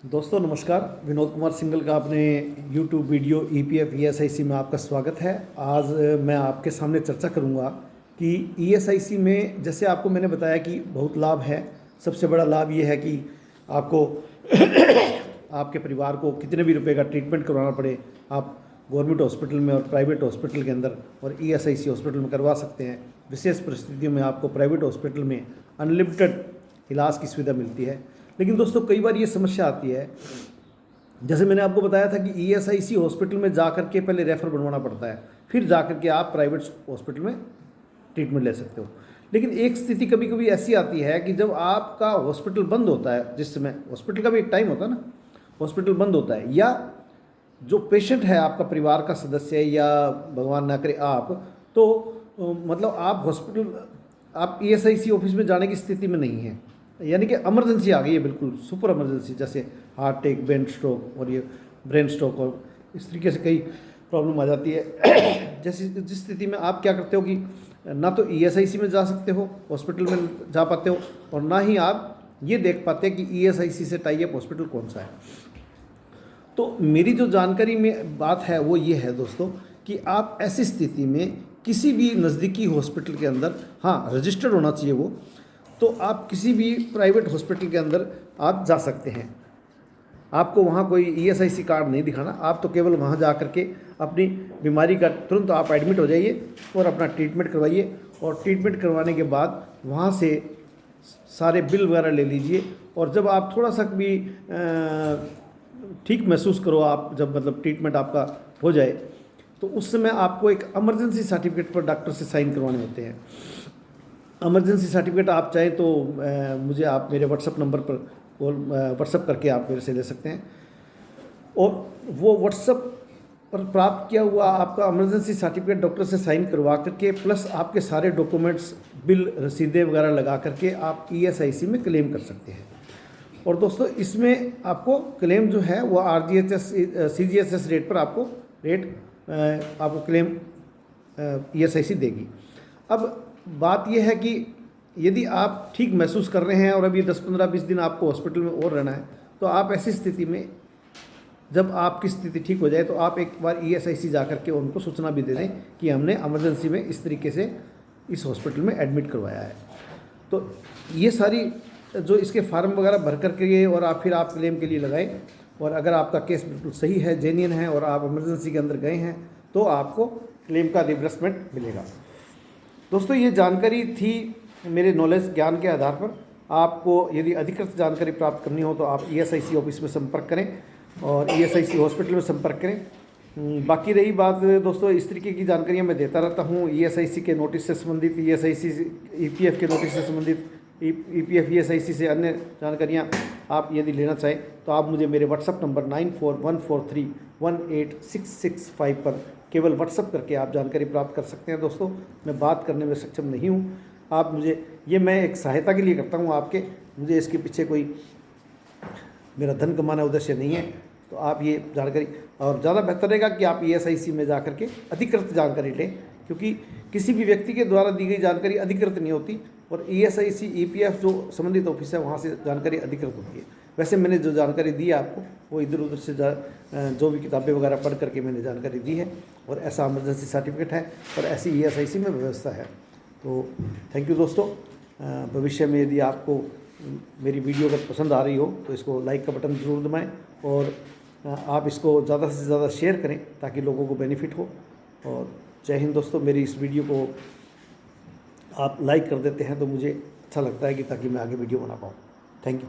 दोस्तों नमस्कार। विनोद कुमार सिंघल का अपने YouTube वीडियो EPF ESIC में आपका स्वागत है। आज मैं आपके सामने चर्चा करूंगा कि ESIC में जैसे आपको मैंने बताया कि बहुत लाभ है। सबसे बड़ा लाभ ये है कि आपको आपके परिवार को कितने भी रुपए का ट्रीटमेंट करवाना पड़े, आप गवर्नमेंट हॉस्पिटल में और प्राइवेट हॉस्पिटल के अंदर और ESIC हॉस्पिटल में करवा सकते हैं। विशेष परिस्थितियों में आपको प्राइवेट हॉस्पिटल में अनलिमिटेड इलाज की सुविधा मिलती है। लेकिन दोस्तों कई बार ये समस्या आती है, जैसे मैंने आपको बताया था कि ESIC हॉस्पिटल में जा कर के पहले रेफ़र बनवाना पड़ता है, फिर जा कर के आप प्राइवेट हॉस्पिटल में ट्रीटमेंट ले सकते हो। लेकिन एक स्थिति कभी कभी ऐसी आती है कि जब आपका हॉस्पिटल बंद होता है, जिस समय हॉस्पिटल का भी एक टाइम होता है ना, हॉस्पिटल बंद होता है, या जो पेशेंट है आपका परिवार का सदस्य है या भगवान ना करे आप, तो मतलब आप ESIC ऑफिस में जाने की स्थिति में नहीं है, यानी कि इमरजेंसी आ गई है, बिल्कुल सुपर इमरजेंसी, जैसे हार्ट अटैक, ब्रेन स्ट्रोक और ये ब्रेन स्ट्रोक और इस तरीके से कई प्रॉब्लम आ जाती है। जैसे जिस स्थिति में आप क्या करते हो कि ना तो ESIC में जा सकते हो, हॉस्पिटल में जा पाते हो, और ना ही आप ये देख पाते कि ESIC से टाई अप हॉस्पिटल कौन सा है। तो मेरी जो जानकारी में बात है वो ये है दोस्तों कि आप ऐसी स्थिति में किसी भी नज़दीकी हॉस्पिटल के अंदर, हाँ रजिस्टर्ड होना चाहिए वो, तो आप किसी भी प्राइवेट हॉस्पिटल के अंदर आप जा सकते हैं। आपको वहाँ कोई ESIC कार्ड नहीं दिखाना, आप तो केवल वहाँ जा कर के अपनी बीमारी का तुरंत आप एडमिट हो जाइए और अपना ट्रीटमेंट करवाइए, और ट्रीटमेंट करवाने के बाद वहाँ से सारे बिल वगैरह ले लीजिए। और जब आप थोड़ा सा भी ठीक महसूस करो, आप जब मतलब ट्रीटमेंट आपका हो जाए, तो उस समय आपको एक इमरजेंसी सर्टिफिकेट पर डॉक्टर से साइन करवाने होते हैं। इमरजेंसी सर्टिफिकेट आप चाहें तो मुझे आप मेरे व्हाट्सअप नंबर पर व्हाट्सअप करके आप मेरे से ले सकते हैं, और वो व्हाट्सअप पर प्राप्त किया हुआ आपका इमरजेंसी सर्टिफिकेट डॉक्टर से साइन करवा करके प्लस आपके सारे डॉक्यूमेंट्स, बिल, रसीदें वगैरह लगा करके आप ESIC में क्लेम कर सकते हैं। और दोस्तों इसमें आपको क्लेम जो है वो RGHS CGHS रेट पर आपको क्लेम ESIC देगी। अब बात यह है कि यदि आप ठीक महसूस कर रहे हैं और अभी 10-15-20 दिन आपको हॉस्पिटल में और रहना है, तो आप ऐसी स्थिति में जब आपकी स्थिति ठीक हो जाए तो आप एक बार ESIC जा कर के उनको सूचना भी दे दें कि हमने इमरजेंसी में इस तरीके से इस हॉस्पिटल में एडमिट करवाया है। तो ये सारी जो इसके फार्म वगैरह भर कर के और फिर आप क्लेम के लिए लगाएं, और अगर आपका केस बिल्कुल सही है, जेन्युइन है और आप इमरजेंसी के अंदर गए हैं, तो आपको क्लेम का रिइंबर्समेंट मिलेगा। दोस्तों ये जानकारी थी मेरे नॉलेज ज्ञान के आधार पर। आपको यदि अधिकृत जानकारी प्राप्त करनी हो तो आप ESIC ऑफिस में संपर्क करें और ESIC हॉस्पिटल में संपर्क करें। बाकी रही बात दोस्तों, इस तरीके की जानकारियाँ मैं देता रहता हूँ। ESIC के नोटिस से संबंधित, ESIC EPF के नोटिस से संबंधित, EPF ESIC से अन्य जानकारियाँ आप यदि लेना चाहें तो आप मुझे मेरे व्हाट्सअप नंबर 9414318665 पर केवल व्हाट्सअप करके आप जानकारी प्राप्त कर सकते हैं। दोस्तों मैं बात करने में सक्षम नहीं हूँ, आप मुझे, ये मैं एक सहायता के लिए करता हूँ आपके, मुझे इसके पीछे कोई मेरा धन कमाना उद्देश्य नहीं है। तो आप ये जानकारी, और ज़्यादा बेहतर रहेगा कि आप ESIC में जा कर के अधिकृत जानकारी लें, क्योंकि किसी भी व्यक्ति के द्वारा दी गई जानकारी अधिकृत नहीं होती, और ESIC EPF जो संबंधित ऑफिस है वहाँ से जानकारी अधिकृत होती है। वैसे मैंने जो जानकारी दी है आपको वो इधर उधर से जो भी किताबें वगैरह पढ़ करके मैंने जानकारी दी है, और ऐसा इमरजेंसी सर्टिफिकेट है और ऐसी ESIC में व्यवस्था है। तो थैंक यू दोस्तों। भविष्य में यदि आपको मेरी वीडियो अगर पसंद आ रही हो तो इसको लाइक का बटन ज़रूर दबाएं, और आप इसको ज़्यादा से ज़्यादा शेयर करें ताकि लोगों को बेनिफिट हो। और जय हिंद दोस्तों। मेरी इस वीडियो को आप लाइक कर देते हैं तो मुझे अच्छा लगता है कि ताकि मैं आगे वीडियो बना पाऊँ। Thank you.